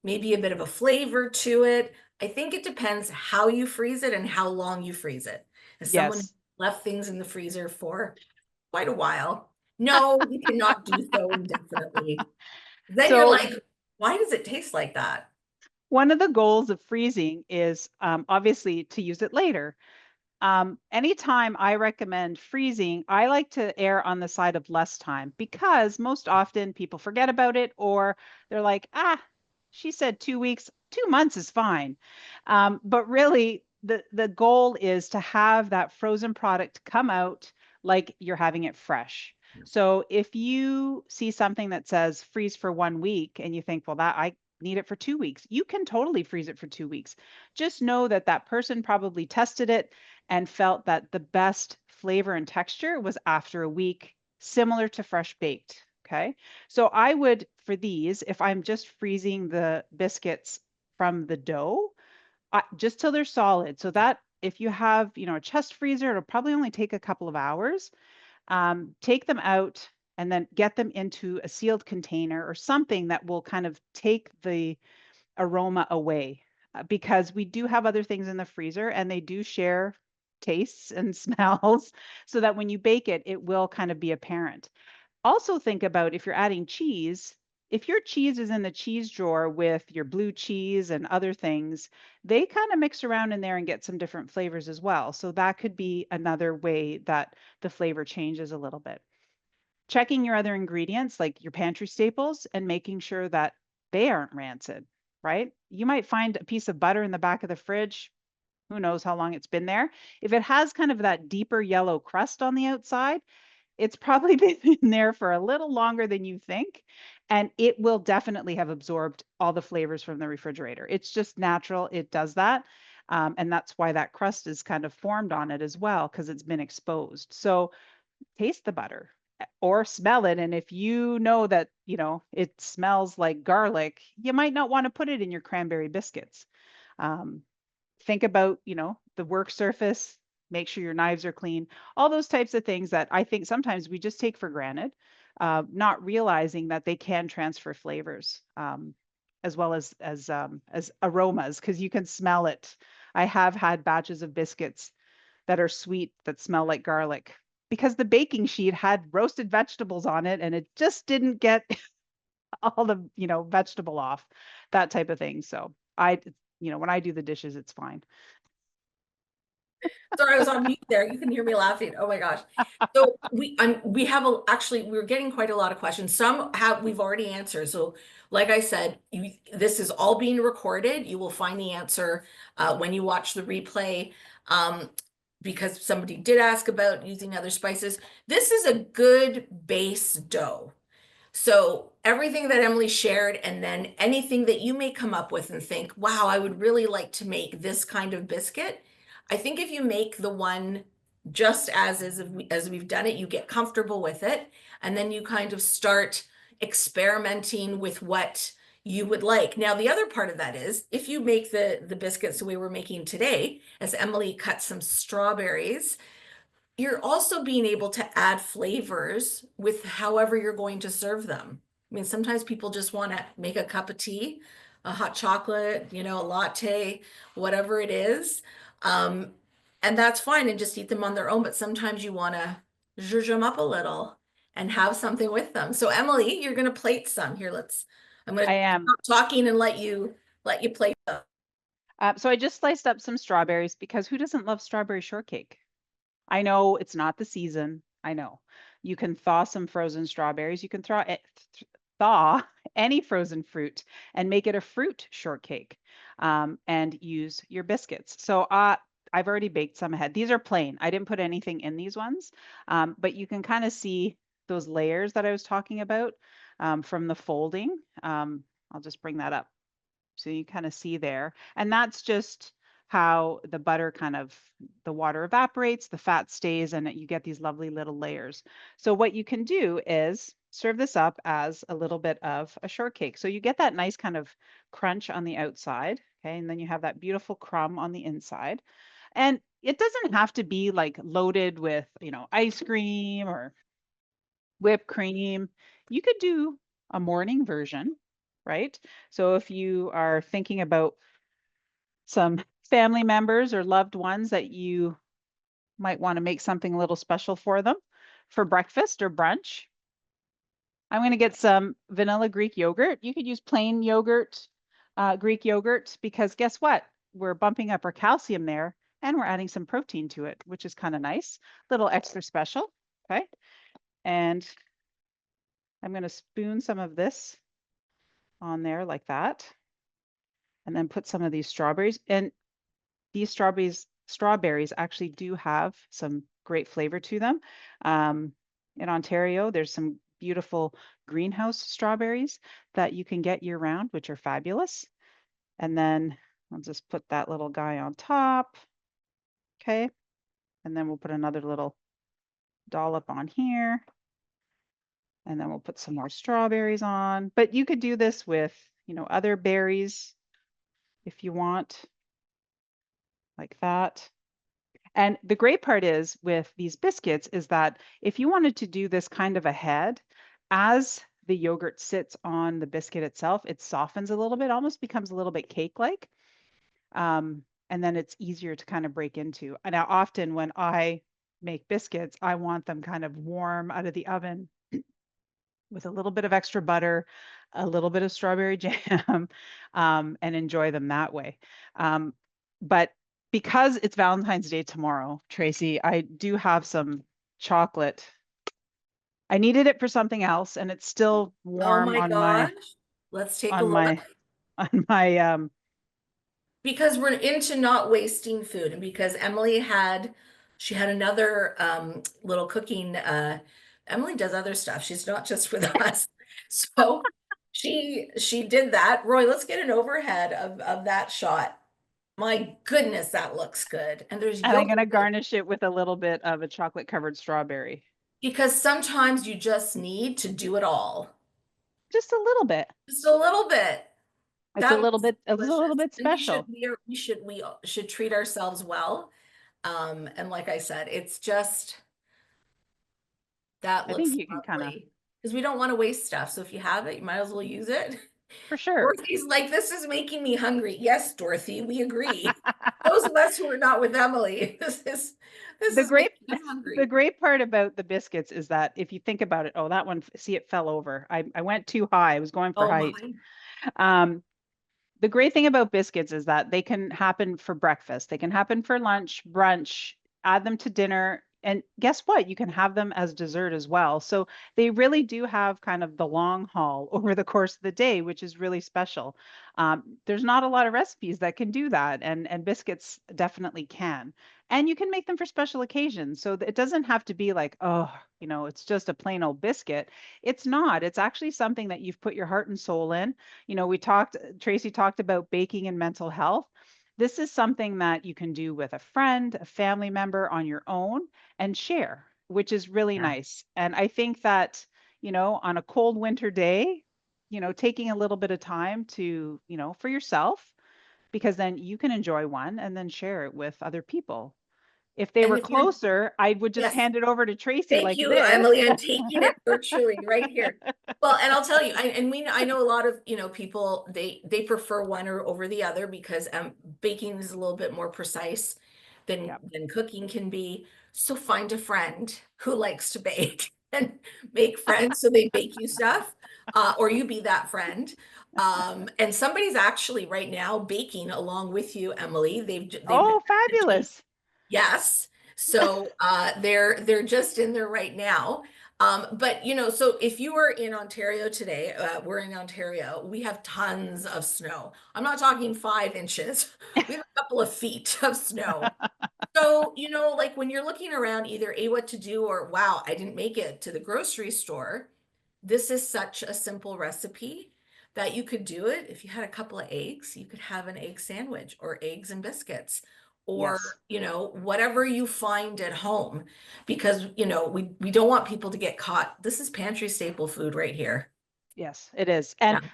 maybe a bit of a flavor to it. I think it depends how you freeze it and how long you freeze it. As someone who Yes. left things in the freezer for quite a while, no, you cannot do so indefinitely. Then you're So like, why does it taste like that? one of the goals of freezing is obviously to use it later. Anytime I recommend freezing, I like to err on the side of less time because most often people forget about it or they're like, she said 2 weeks, 2 months is fine. But really, the goal is to have that frozen product come out like you're having it fresh. So if you see something that says freeze for 1 week and you think, well, that I need it for 2 weeks, you can totally freeze it for 2 weeks. Just know that that person probably tested it and felt that the best flavor and texture was after a week, similar to fresh baked. Okay. So I would, for these, if I'm just freezing the biscuits from the dough, just till they're solid. So that if you have, a chest freezer, it'll probably only take a couple of hours. Take them out and then get them into a sealed container or something that will kind of take the aroma away because we do have other things in the freezer and they do share tastes and smells so that when you bake it, it will kind of be apparent. Also think about if you're adding cheese, if your cheese is in the cheese drawer with your blue cheese and other things, they kind of mix around in there and get some different flavors as well. So that could be another way that the flavor changes a little bit. Checking your other ingredients, like your pantry staples, and making sure that they aren't rancid, right? You might find a piece of butter in the back of the fridge. Who knows how long it's been there? If it has kind of that deeper yellow crust on the outside, it's probably been in there for a little longer than you think, and it will definitely have absorbed all the flavors from the refrigerator. It's just natural. It does that. And that's why that crust is kind of formed on it as well, because it's been exposed. So taste the butter or smell it. And if you know that, it smells like garlic, you might not want to put it in your cranberry biscuits. Um, think about, the work surface, make sure your knives are clean, all those types of things that I think sometimes we just take for granted, not realizing that they can transfer flavors, as well as aromas, because you can smell it. I have had batches of biscuits that are sweet that smell like garlic because the baking sheet had roasted vegetables on it and it just didn't get all the, vegetable off, that type of thing. So when I do the dishes, it's fine. Sorry, I was on mute there. You can hear me laughing. Oh my gosh. So we have actually we're getting quite a lot of questions. Some we've already answered. So like I said, this is all being recorded. You will find the answer when you watch the replay. Because somebody did ask about using other spices. This is a good base dough. So everything that Emily shared, and then anything that you may come up with and think, wow, I would really like to make this kind of biscuit. I think if you make the one just as is, as we've done it, you get comfortable with it. And then you kind of start experimenting with what you would like. Now, the other part of that is if you make the biscuits the way we're making today, as Emily cut some strawberries, you're also being able to add flavors with however you're going to serve them. I mean, sometimes people just want to make a cup of tea, a hot chocolate, a latte, whatever it is. And that's fine, and just eat them on their own. But sometimes you want to zhuzh them up a little and have something with them. So Emily, you're going to plate some here. I'm going I to am. stop talking and let you plate them. So I just sliced up some strawberries because who doesn't love strawberry shortcake? I know it's not the season. I know. You can thaw some frozen strawberries. You can thaw any frozen fruit and make it a fruit shortcake, and use your biscuits. So I've already baked some ahead. These are plain. I didn't put anything in these ones, but you can kind of see those layers that I was talking about, from the folding. I'll just bring that up. So you kind of see there. And that's just how the butter the water evaporates, the fat stays, and you get these lovely little layers. So what you can do is serve this up as a little bit of a shortcake. So you get that nice kind of crunch on the outside, okay? And then you have that beautiful crumb on the inside. And it doesn't have to be like loaded with, ice cream or whipped cream. You could do a morning version, right? So if you are thinking about some family members or loved ones that you might want to make something a little special for them for breakfast or brunch, I'm going to get some vanilla Greek yogurt. You could use plain yogurt, Greek yogurt, because guess what? We're bumping up our calcium there and we're adding some protein to it, which is kind of nice. Little extra special. Okay. And I'm going to spoon some of this on there like that, and then put some of these strawberries. And these strawberries actually do have some great flavor to them. In Ontario, there's some beautiful greenhouse strawberries that you can get year round, which are fabulous. And then I'll just put that little guy on top. Okay. And then we'll put another little dollop on here. And then we'll put some more strawberries on. But you could do this with, other berries if you want, like that. And the great part is with these biscuits is that if you wanted to do this kind of ahead, as the yogurt sits on the biscuit itself, it softens a little bit, almost becomes a little bit cake-like. And then it's easier to kind of break into. And now often when I make biscuits, I want them kind of warm out of the oven with a little bit of extra butter, a little bit of strawberry jam, and enjoy them that way. But because it's Valentine's Day tomorrow, Tracie, I do have some chocolate. I needed it for something else, and it's still Oh warm my on my gosh. Let's take a on look. my on my Because we're into not wasting food, and because she had another little cooking, Emily does other stuff. She's not just with us. So she did that. Roy, let's get an overhead of that shot. My goodness, that looks good. And there's and I'm yogurt gonna in it. garnish it with a little bit of a chocolate covered strawberry. Because sometimes you just need to do it all. Just a little bit. Just a little bit. It's That looks a little delicious. bit And special. we should treat ourselves well. And like I said, it's just that I think looks you can kind of, lovely. Because we don't want to waste stuff. So if you have it, you might as well use it. for sure. Dorothy's like, this is making me hungry. Yes, Dorothy, we agree. Those of us who are not with Emily, this the is great making us the hungry. great part about the biscuits is that if you think about it, oh, that one, see, it fell over. I went too high. I was going for Oh height. my. Um, the great thing about biscuits is that they can happen for breakfast, they can happen for lunch, brunch, add them to dinner. And guess what? You can have them as dessert as well. So they really do have kind of the long haul over the course of the day, which is really special. There's not a lot of recipes that can do that, and biscuits definitely can. And you can make them for special occasions. So it doesn't have to be like, oh, it's just a plain old biscuit. It's not. It's actually something that you've put your heart and soul in. Tracie talked about baking and mental health. This is something that you can do with a friend, a family member, on your own and share, which is really Yeah. nice. And I think that, on a cold winter day, taking a little bit of time to, for yourself, because then you can enjoy one and then share it with other people. If they And were if you're, closer, I would just yes, hand it over to Tracie thank like you, this. Emily. I'm taking it virtually right here. Well, and I'll tell you, I know a lot of, people, they prefer one or over the other because baking is a little bit more precise. than Yep. cooking can be. So find a friend who likes to bake and make friends so they bake you stuff, or you be that friend. And somebody's actually right now baking along with you, Emily. They've Oh, fabulous. yes. So they're just in there right now. But so if you are in Ontario today, we're in Ontario, we have tons of snow. I'm not talking 5 inches. We have a couple of feet of snow. So, like when you're looking around, either A, what to do, or wow, I didn't make it to the grocery store. This is such a simple recipe that you could do it. If you had a couple of eggs, you could have an egg sandwich or eggs and biscuits or, Yes. whatever you find at home because, we don't want people to get caught. This is pantry staple food right here. Yes, it is. Yeah. And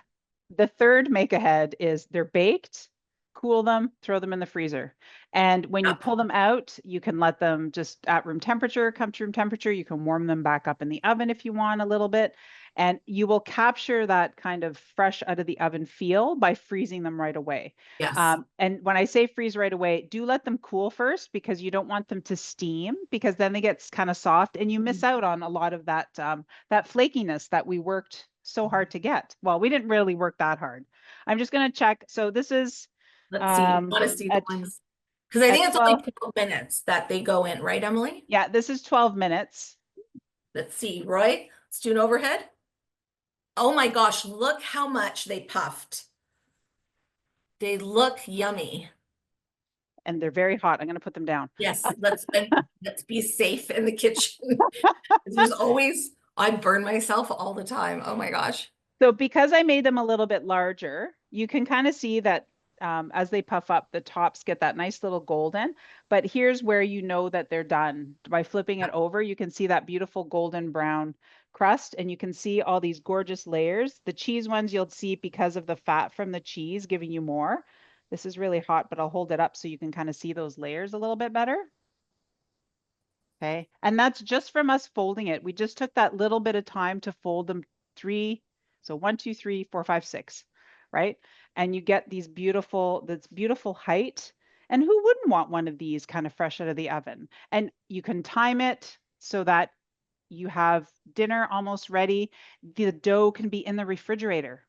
the third make ahead is they're baked, cool them, throw them in the freezer. And when you Yep. pull them out, you can let them just at room temperature, come to room temperature. You can warm them back up in the oven if you want a little bit. And you will capture that kind of fresh out of the oven feel by freezing them right away. Yes. And when I say freeze right away, do let them cool first because you don't want them to steam because then they get kind of soft and you miss out on a lot of that flakiness that we worked so hard to get. Well, we didn't really work that hard. I'm just going to check. So this is Let's see. I want to see the at ones because I think at it's only 12. 12 minutes that they go in, right, Emily? Yeah, this is 12 minutes. Let's see, Roy, let's do an overhead. Oh my gosh, look how much they puffed. They look yummy. And they're very hot. I'm going to put them down. Yes, let's be safe in the kitchen. There's always, I burn myself all the time. Oh my gosh. So because I made them a little bit larger, you can kind of see that as they puff up, the tops get that nice little golden. But here's where you know that they're done. By flipping it over, you can see that beautiful golden brown crust, and you can see all these gorgeous layers. The cheese ones you'll see because of the fat from the cheese giving you more. This is really hot, but I'll hold it up so you can kind of see those layers a little bit better. Okay. And that's just from us folding it. We just took that little bit of time to fold them three. So 1, 2, 3, 4, 5, 6, right? And you get this beautiful height. And who wouldn't want one of these kind of fresh out of the oven? And you can time it so that you have dinner almost ready. The dough can be in the refrigerator.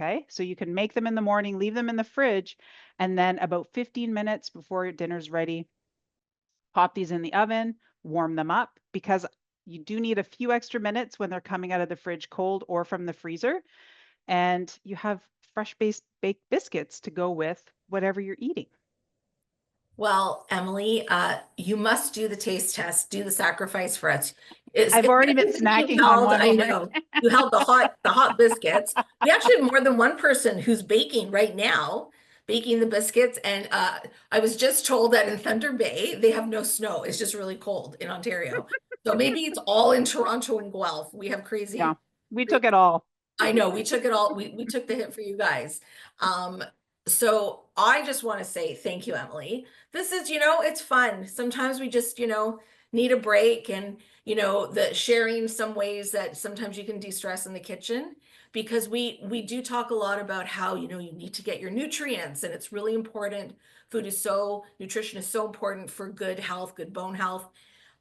Okay. So you can make them in the morning, leave them in the fridge, and then about 15 minutes before dinner's ready, pop these in the oven, warm them up because you do need a few extra minutes when they're coming out of the fridge cold or from the freezer. And you have fresh baked biscuits to go with whatever you're eating. Well, Emily, you must do the taste test, do the sacrifice for us. It's, I've it's already been nice that you snacking on held, one I over. know, you held the hot biscuits. We actually have more than one person who's baking right now, baking the biscuits. And I was just told that in Thunder Bay, they have no snow. It's just really cold in Ontario. So maybe it's all in Toronto and Guelph. We have Yeah, crazy. we took it all. I know we took it all. We took the hit for you guys. Um, so I just want to say thank you, Emily. This is, it's fun. Sometimes we just, need a break and, the sharing some ways that sometimes you can de-stress in the kitchen because we do talk a lot about how, you need to get your nutrients and it's really important. Nutrition is so important for good health, good bone health.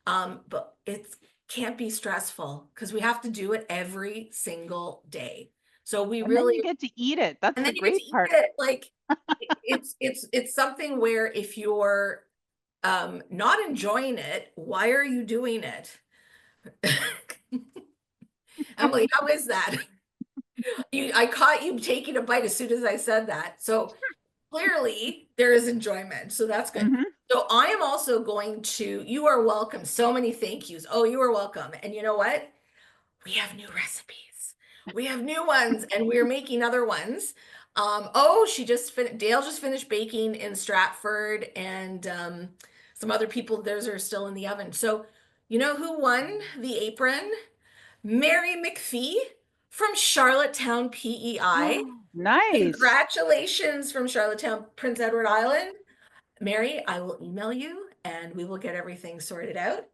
But it can't be stressful because we have to do it every single day. So we And then really, you get to eat it. That's and the then you get to great eat part. it. Like it's something where if you're not enjoying it, why are you doing it? Emily, how is that? I caught you taking a bite as soon as I said that. So clearly there is enjoyment. So that's good. Mhm. So I am also going to, you are welcome. So many thank yous. Oh, you are welcome. And you know what? We have new recipes. We have new ones and we're making other ones. Oh, Dale just finished baking in Stratford and some other people, theirs are still in the oven. So you know who won the apron? Mary McPhee from Charlottetown, PEI. Nice. Congratulations from Charlottetown, Prince Edward Island. Mary, I will email you and we will get everything sorted out.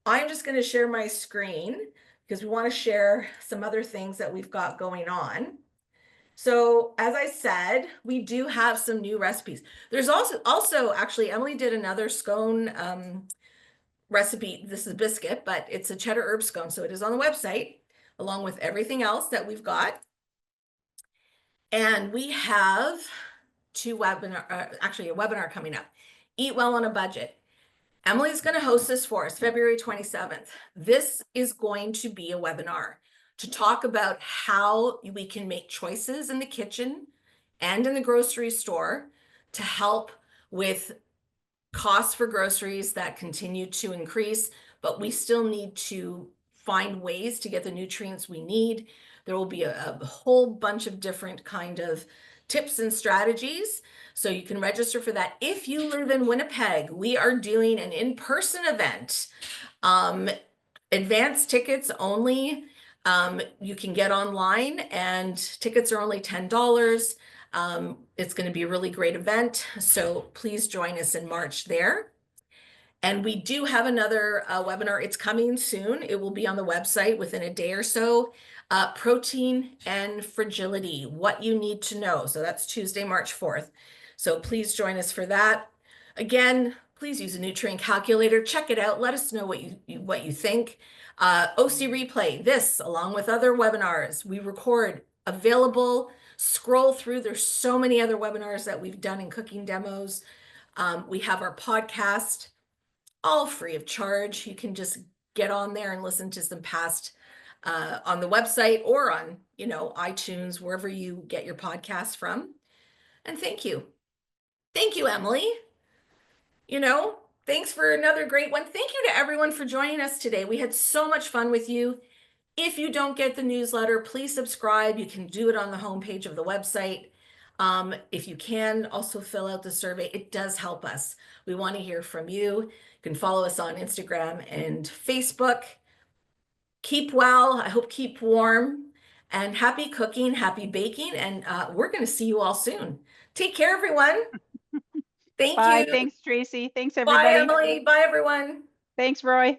I'm just going to share my screen because we want to share some other things that we've got going on. So as I said, we do have some new recipes. There's also actually Emily did another scone recipe. This is biscuit, but it's a cheddar herb scone. So it is on the website along with everything else that we've got. And we have actually a webinar coming up. Eat Well on a Budget. Emily's going to host this for us February 27th. This is going to be a webinar to talk about how we can make choices in the kitchen and in the grocery store to help with costs for groceries that continue to increase, but we still need to find ways to get the nutrients we need. There will be a whole bunch of different kind of tips and strategies. So you can register for that. If you live in Winnipeg, we are doing an in-person event. Advanced tickets only. You can get online and tickets are only $10. It's going to be a really great event. So please join us in March there. And we do have another webinar. It's coming soon. It will be on the website within a day or so. Protein and fragility, what you need to know. So that's Tuesday, March 4th. So please join us for that. Again, please use a nutrient calculator. Check it out. Let us know what you think. OC Replay, this along with other webinars we record, available. Scroll through. There's so many other webinars that we've done in cooking demos. We have our podcast, all free of charge. You can just get on there and listen to some past on the website or on, iTunes, wherever you get your podcasts from. And thank you. Thank you, Emily. Thanks for another great one. Thank you to everyone for joining us today. We had so much fun with you. If you don't get the newsletter, please subscribe. You can do it on the homepage of the website. If you can, also fill out the survey. It does help us. We want to hear from you. You can follow us on Instagram and Facebook. Keep well. I hope keep warm. And happy cooking, happy baking. And we're going to see you all soon. Take care, everyone. Thank Bye. you. Thanks, Tracie. Thanks, Bye, everybody. Emily. Bye, everyone. Thanks, Roy.